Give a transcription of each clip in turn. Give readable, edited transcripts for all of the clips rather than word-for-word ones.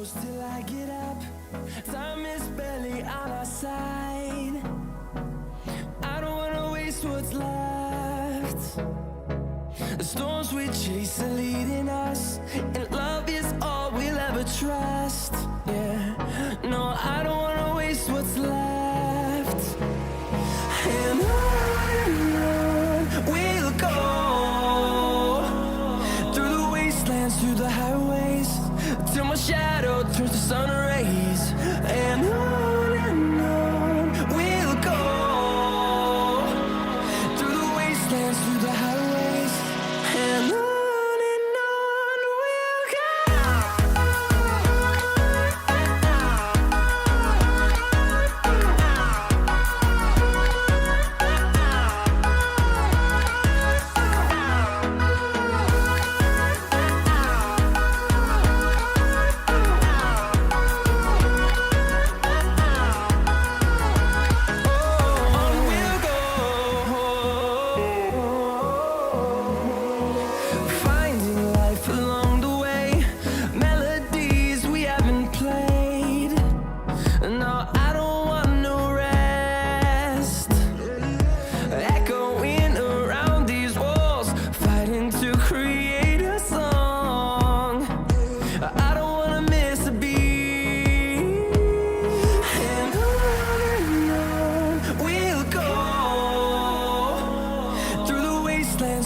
close till I get up. Time is barely on our side. I don't wanna waste what's left. The storms we chase are leading us, and love is all we'll ever trust. Yeah, no, I don't wanna waste what's left. And on we'll go, through the wastelands, through the highways, till my shadow turns to sun rays. And on we'll go, through the wastelands, through the highways, and on we'll go.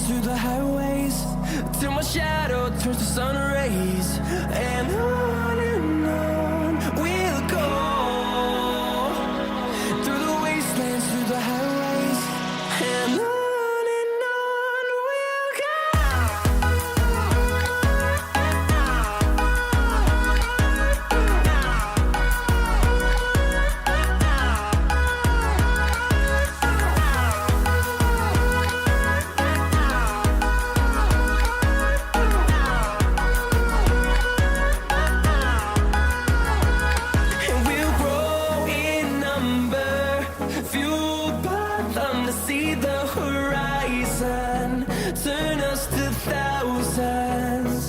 Through the highways, till my shadow turns to sun rays. And on we'll go, through the wastelands, through the highways, and on we'll go. See the horizon turn us to thousands,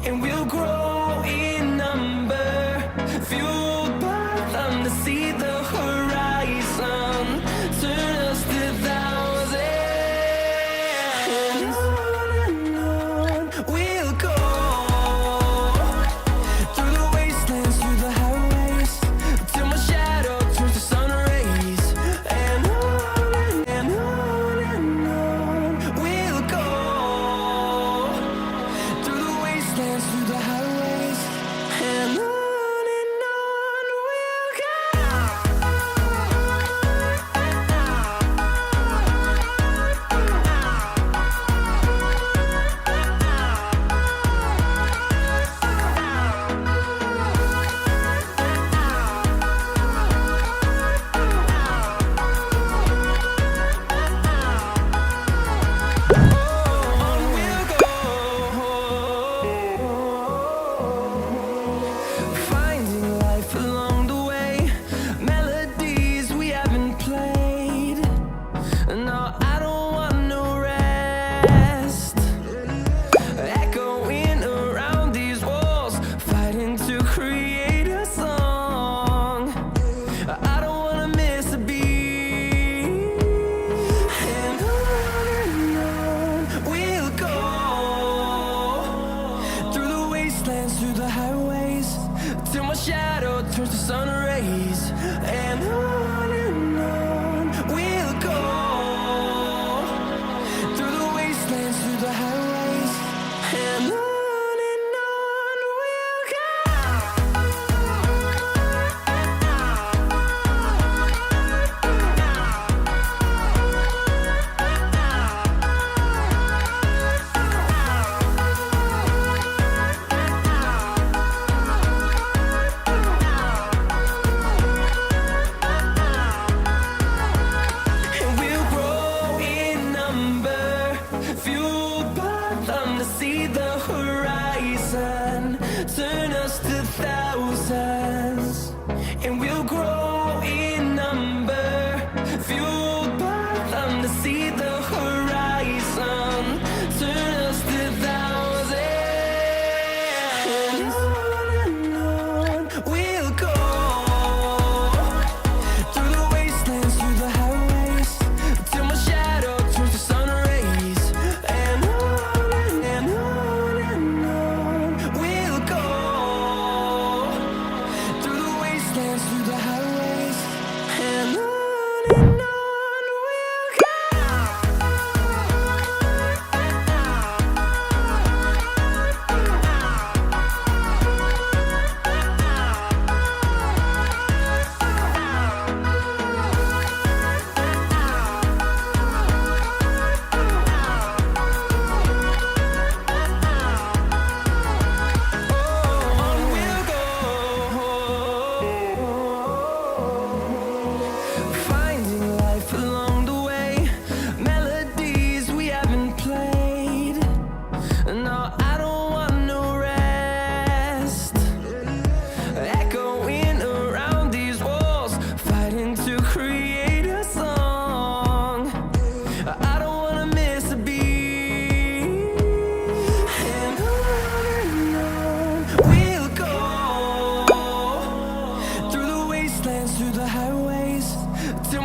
and we'll grow in number, fueled by them. To see the horizon turn us to thousands, and on we'll go, through the wastelands, through the highways, till my shadow turns to sun rays. And we'll go, through the wastelands, through the highways, and on we'll go.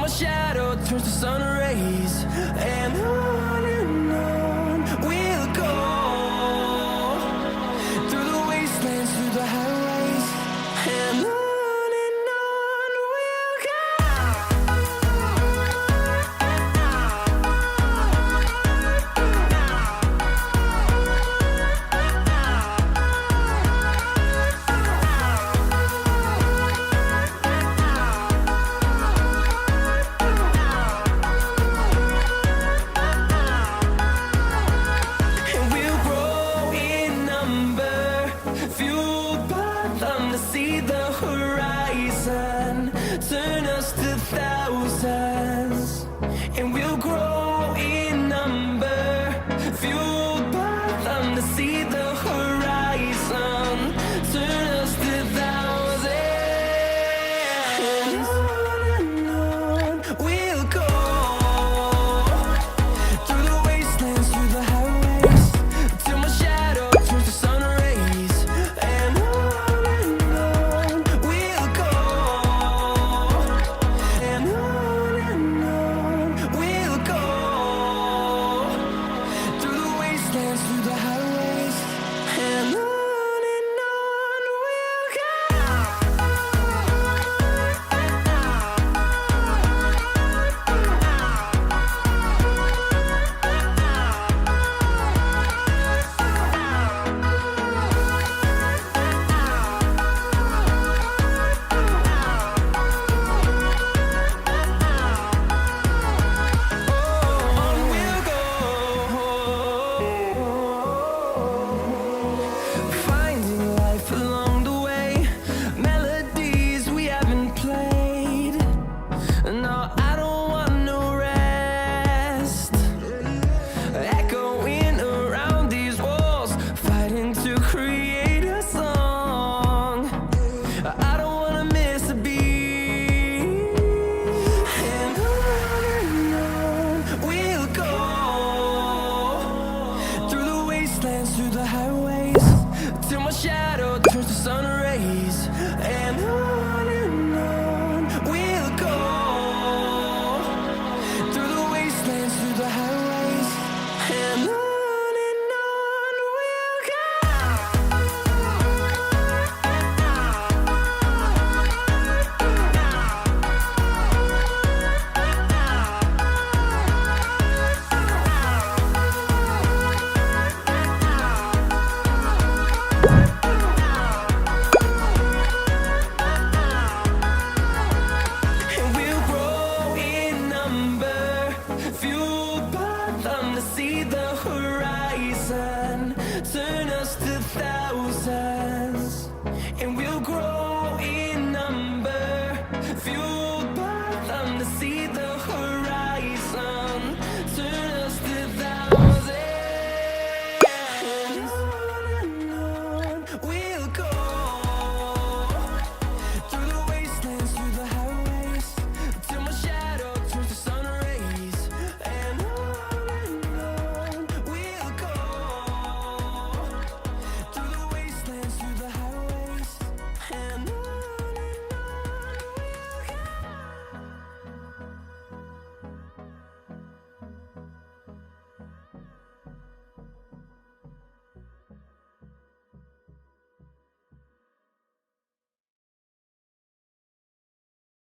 Our shadow turns to sun rays, and on we'll go through the wastelands, through the highways, and on we'll go. And we'll grow in number, fueled by them to see the horizon, turn us to thousands. And we'll grow